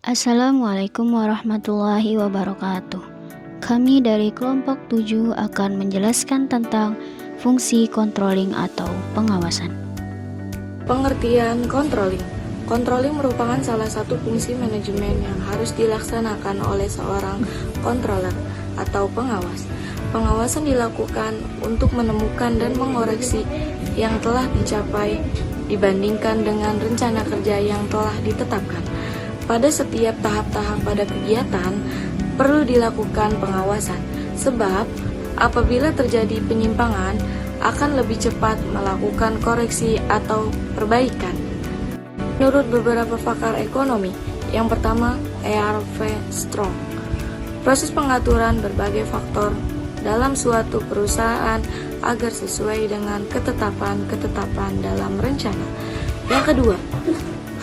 Assalamualaikum warahmatullahi wabarakatuh. Kami dari kelompok 7 akan menjelaskan tentang fungsi controlling atau pengawasan. Pengertian controlling. Controlling merupakan salah satu fungsi manajemen yang harus dilaksanakan oleh seorang controller atau pengawas. Pengawasan dilakukan untuk menemukan dan mengoreksi yang telah dicapai dibandingkan dengan rencana kerja yang telah ditetapkan. Pada setiap tahap-tahap pada kegiatan, perlu dilakukan pengawasan, sebab apabila terjadi penyimpangan, akan lebih cepat melakukan koreksi atau perbaikan. Menurut beberapa pakar ekonomi, yang pertama, E.R.V. Strong. Proses pengaturan berbagai faktor dalam suatu perusahaan agar sesuai dengan ketetapan-ketetapan dalam rencana. Yang kedua,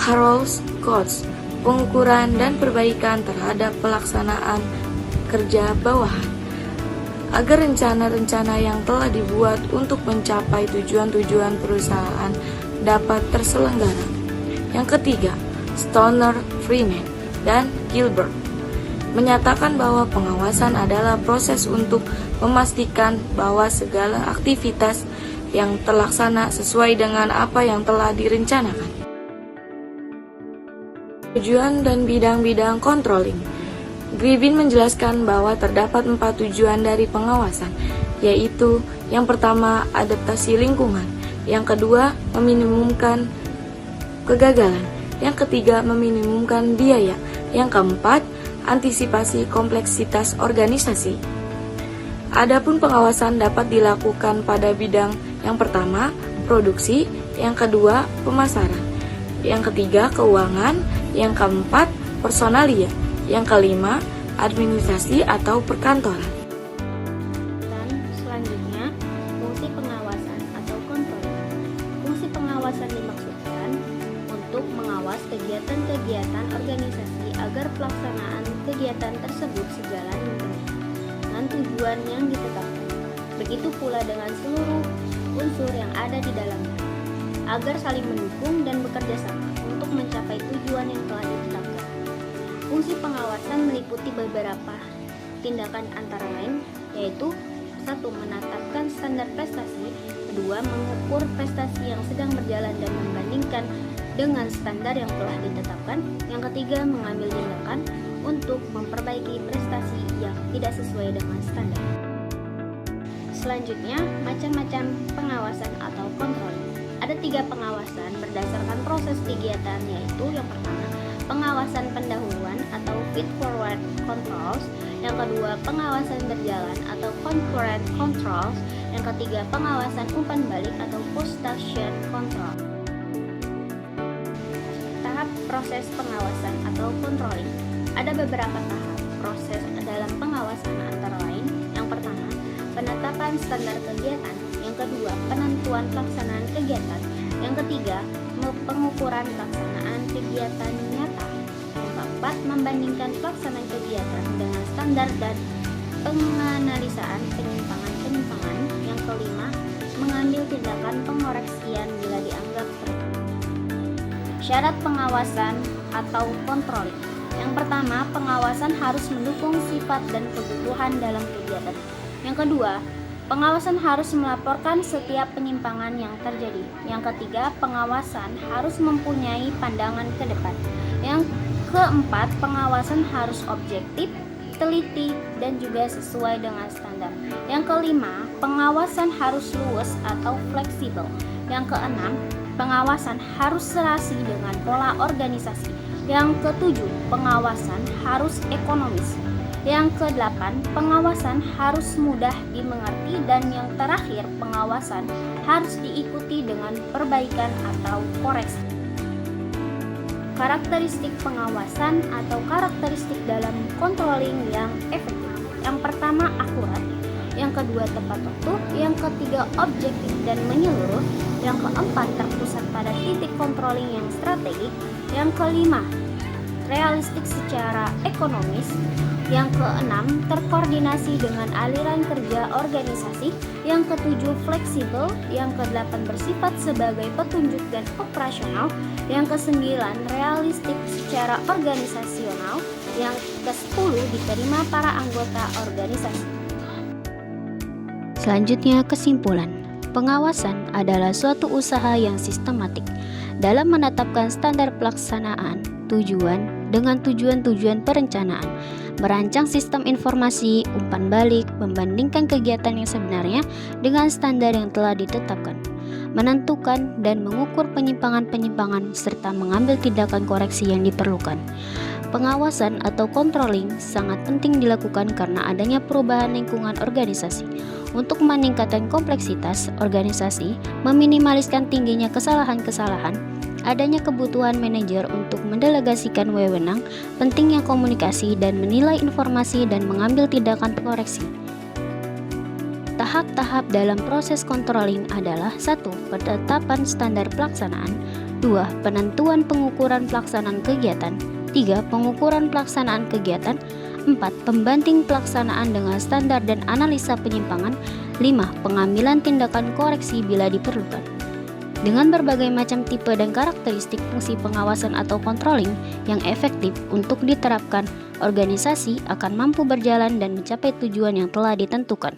Harold Coates. Pengukuran dan perbaikan terhadap pelaksanaan kerja bawahan agar rencana-rencana yang telah dibuat untuk mencapai tujuan-tujuan perusahaan dapat terselenggara. Yang ketiga, Stoner, Freeman, dan Gilbert menyatakan bahwa pengawasan adalah proses untuk memastikan bahwa segala aktivitas yang terlaksana sesuai dengan apa yang telah direncanakan. Tujuan dan bidang-bidang controlling. Griffin menjelaskan bahwa terdapat 4 tujuan dari pengawasan, yaitu yang pertama, adaptasi lingkungan, yang kedua, meminimumkan kegagalan, yang ketiga, meminimumkan biaya, yang keempat, antisipasi kompleksitas organisasi. Adapun pengawasan dapat dilakukan pada bidang yang pertama, produksi, yang kedua, pemasaran, yang ketiga, keuangan, yang keempat, personalia, yang kelima, administrasi atau perkantoran. Dan selanjutnya, fungsi pengawasan atau kontrol. Fungsi pengawasan dimaksudkan untuk mengawas kegiatan-kegiatan organisasi agar pelaksanaan kegiatan tersebut sejalan dengan tujuan yang ditetapkan. Begitu pula dengan seluruh unsur yang ada di dalamnya, agar saling mendukung dan bekerja sama untuk mencapai tujuan yang telah ditetapkan. Fungsi pengawasan meliputi beberapa tindakan antara lain, yaitu 1. Menetapkan standar prestasi, 2. Mengukur prestasi yang sedang berjalan dan membandingkan dengan standar yang telah ditetapkan, yang ketiga, mengambil tindakan untuk memperbaiki prestasi yang tidak sesuai dengan standar. Selanjutnya, macam-macam pengawasan atau kontrol. Ada 3 pengawasan berdasarkan proses kegiatan, yaitu yang pertama, pengawasan pendahuluan atau feed-forward controls, yang kedua, pengawasan berjalan atau concurrent controls, yang ketiga, pengawasan umpan balik atau post-station control. Tahap proses pengawasan atau controlling. Ada beberapa tahap proses dalam pengawasan antara lain. Yang pertama, penetapan standar kegiatan, yang kedua, penentuan pelaksanaan kegiatan, yang ketiga, pengukuran pelaksanaan kegiatan nyata, yang keempat, membandingkan pelaksanaan kegiatan dengan standar dan penganalisaan penyimpangan-penyimpangan, yang kelima, mengambil tindakan pengoreksian bila dianggap perlu. Syarat pengawasan atau controlling. Yang pertama, pengawasan harus mendukung sifat dan kebutuhan dalam kegiatan. Yang kedua, pengawasan harus melaporkan setiap penyimpangan yang terjadi. Yang ketiga, pengawasan harus mempunyai pandangan ke depan. Yang keempat, pengawasan harus objektif, teliti, dan juga sesuai dengan standar. Yang kelima, pengawasan harus luas atau fleksibel. Yang keenam, pengawasan harus serasi dengan pola organisasi. Yang ketujuh, pengawasan harus ekonomis. Yang kedelapan, pengawasan harus mudah dimengerti, dan yang terakhir, pengawasan harus diikuti dengan perbaikan atau koreksi. Karakteristik pengawasan atau karakteristik dalam controlling yang efektif. Yang pertama, akurat. Yang kedua, tepat waktu. Yang ketiga, objektif dan menyeluruh. Yang keempat, terpusat pada titik controlling yang strategik. Yang kelima, realistik secara ekonomis. Yang keenam, terkoordinasi dengan aliran kerja organisasi. Yang ketujuh, fleksibel. Yang kedelapan, bersifat sebagai petunjuk dan operasional. Yang kesembilan, realistik secara organisasional. Yang ke-10, diterima para anggota organisasi. Selanjutnya, kesimpulan. Pengawasan adalah suatu usaha yang sistematik dalam menetapkan standar pelaksanaan, tujuan, dengan tujuan-tujuan perencanaan, merancang sistem informasi, umpan balik, membandingkan kegiatan yang sebenarnya dengan standar yang telah ditetapkan, menentukan dan mengukur penyimpangan-penyimpangan, serta mengambil tindakan koreksi yang diperlukan. Pengawasan atau controlling sangat penting dilakukan karena adanya perubahan lingkungan organisasi untuk meningkatkan kompleksitas organisasi, meminimaliskan tingginya kesalahan-kesalahan, adanya kebutuhan manajer untuk mendelegasikan wewenang, pentingnya komunikasi dan menilai informasi dan mengambil tindakan koreksi. Tahap-tahap dalam proses controlling adalah 1. Penetapan standar pelaksanaan, 2. Penentuan pengukuran pelaksanaan kegiatan, 3. Pengukuran pelaksanaan kegiatan, 4. Pembanding pelaksanaan dengan standar dan analisa penyimpangan, 5. Pengambilan tindakan koreksi bila diperlukan. Dengan berbagai macam tipe dan karakteristik fungsi pengawasan atau controlling yang efektif untuk diterapkan, organisasi akan mampu berjalan dan mencapai tujuan yang telah ditentukan.